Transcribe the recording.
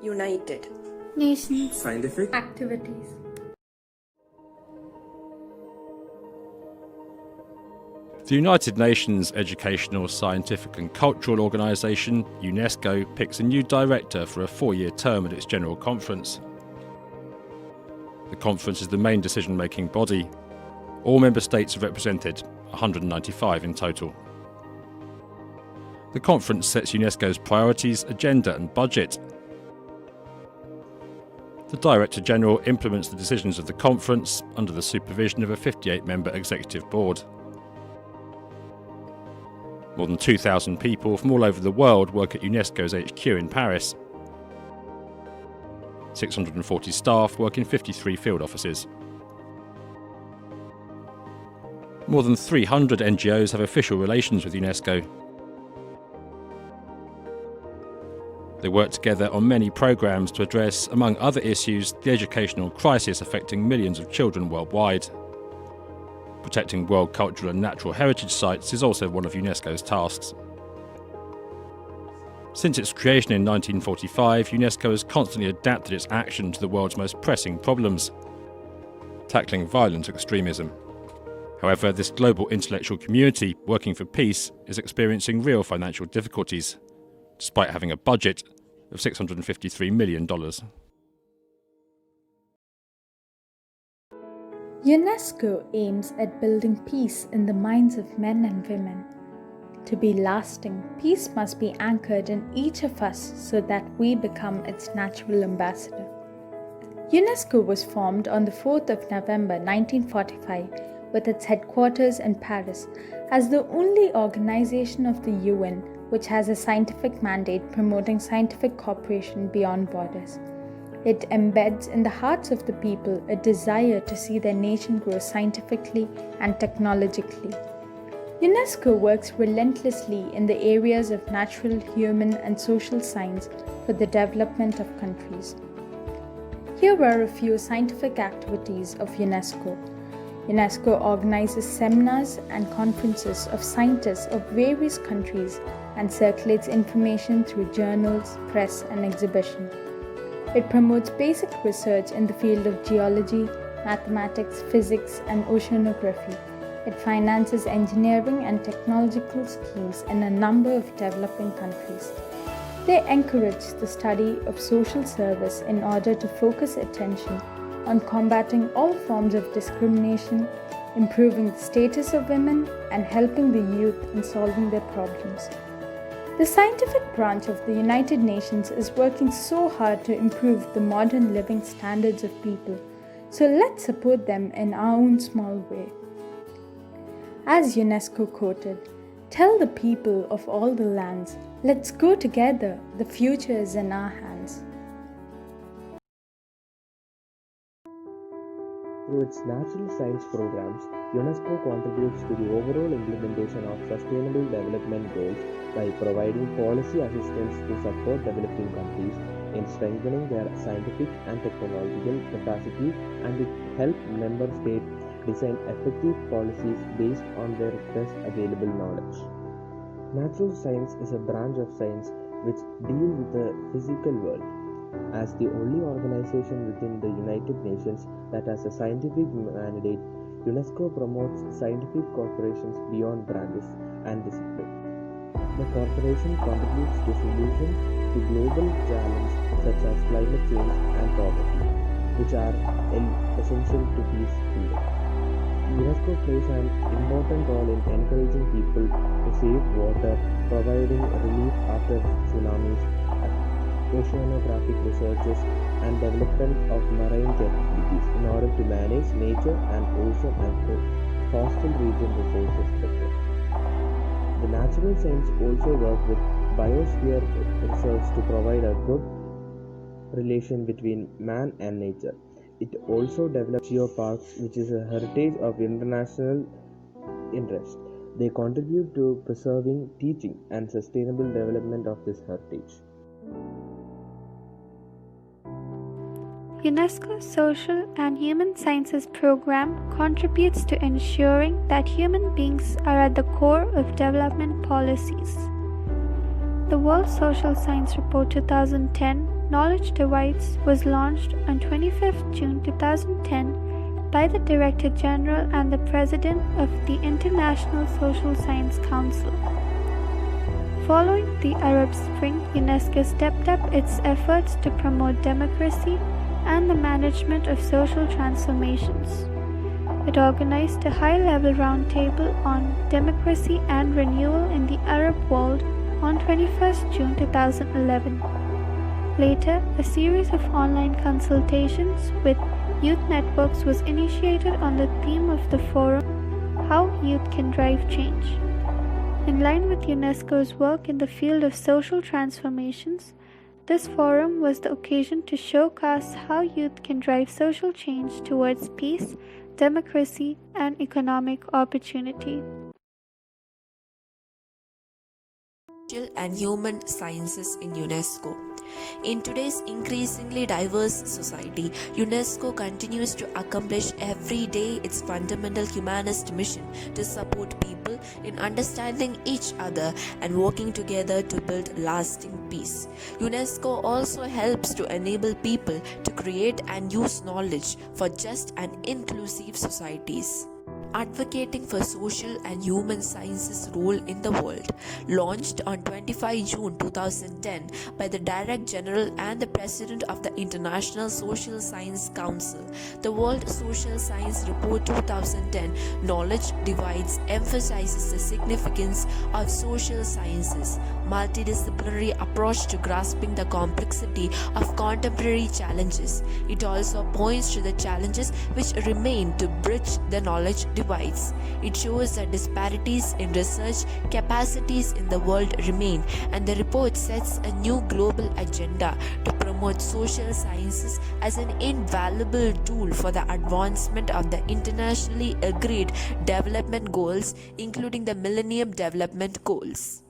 United Nations Scientific activities. The United Nations Educational, Scientific and Cultural Organization, UNESCO, picks a new director for a 4-year term at its General Conference. The conference is the main decision-making body. All member states are represented, 195 in total. The conference sets UNESCO's priorities, agenda and budget. The Director General implements the decisions of the conference under the supervision of a 58-member executive board. More than 2,000 people from all over the world work at UNESCO's HQ in Paris. 640 staff work in 53 field offices. More than 300 NGOs have official relations with UNESCO. They work together on many programmes to address, among other issues, the educational crisis affecting millions of children worldwide. Protecting world cultural and natural heritage sites is also one of UNESCO's tasks. Since its creation in 1945, UNESCO has constantly adapted its action to the world's most pressing problems, tackling violent extremism. However, this global intellectual community working for peace is experiencing real financial difficulties, despite having a budget of $653 million. UNESCO aims at building peace in the minds of men and women. To be lasting, peace must be anchored in each of us so that we become its natural ambassador. UNESCO was formed on the 4th of November 1945 with its headquarters in Paris as the only organization of the UN which has a scientific mandate promoting scientific cooperation beyond borders. It embeds in the hearts of the people a desire to see their nation grow scientifically and technologically. UNESCO works relentlessly in the areas of natural, human, and social science for the development of countries. Here are a few scientific activities of UNESCO. UNESCO organizes seminars and conferences of scientists of various countries and circulates information through journals, press, and exhibition. It promotes basic research in the field of geology, mathematics, physics, and oceanography. It finances engineering and technological schemes in a number of developing countries. They encourage the study of social service in order to focus attention on combating all forms of discrimination, improving the status of women, and helping the youth in solving their problems. The scientific branch of the United Nations is working so hard to improve the modern living standards of people, so let's support them in our own small way. As UNESCO quoted, "Tell the people of all the lands, let's go together, the future is in our hands." Through its natural science programs, UNESCO contributes to the overall implementation of Sustainable Development Goals by providing policy assistance to support developing countries in strengthening their scientific and technological capacity, and it helps member states design effective policies based on their best available knowledge. Natural science is a branch of science which deals with the physical world. As the only organization within the United Nations that has a scientific mandate, UNESCO promotes scientific cooperations beyond branches and discipline. The corporation contributes to solutions to global challenges such as climate change and poverty, which are essential to peace building. UNESCO plays an important role in encouraging people to save water, providing relief after tsunamis, oceanographic researches, and development of marine capabilities in order to manage nature and ocean and coastal region resources better. The natural science also work with biosphere research to provide a good relation between man and nature. It also develops geoparks, which is a heritage of international interest. They contribute to preserving, teaching, and sustainable development of this heritage. UNESCO's Social and Human Sciences program contributes to ensuring that human beings are at the core of development policies. The World Social Science Report 2010 Knowledge Divides was launched on 25th June 2010 by the Director General and the President of the International Social Science Council. Following the Arab Spring, UNESCO stepped up its efforts to promote democracy and the management of social transformations. It organized a high-level roundtable on democracy and renewal in the Arab world on 21st June 2011. Later, a series of online consultations with youth networks was initiated on the theme of the forum, How Youth Can Drive Change. In line with UNESCO's work in the field of social transformations, this forum was the occasion to showcase how youth can drive social change towards peace, democracy, and economic opportunity. Social and human sciences in UNESCO. In today's increasingly diverse society, UNESCO continues to accomplish every day its fundamental humanist mission to support people in understanding each other and working together to build lasting peace. UNESCO also helps to enable people to create and use knowledge for just and inclusive societies. Advocating for social and human sciences role in the world, launched on 25 June 2010 by the Director General and the President of the International Social Science Council. The World Social Science Report 2010 Knowledge Divides emphasizes the significance of social sciences, multidisciplinary approach to grasping the complexity of contemporary challenges. It also points to the challenges which remain to bridge the knowledge divides. It shows that disparities in research capacities in the world remain, and the report sets a new global agenda to promote social sciences as an invaluable tool for the advancement of the internationally agreed development goals, including the Millennium Development Goals.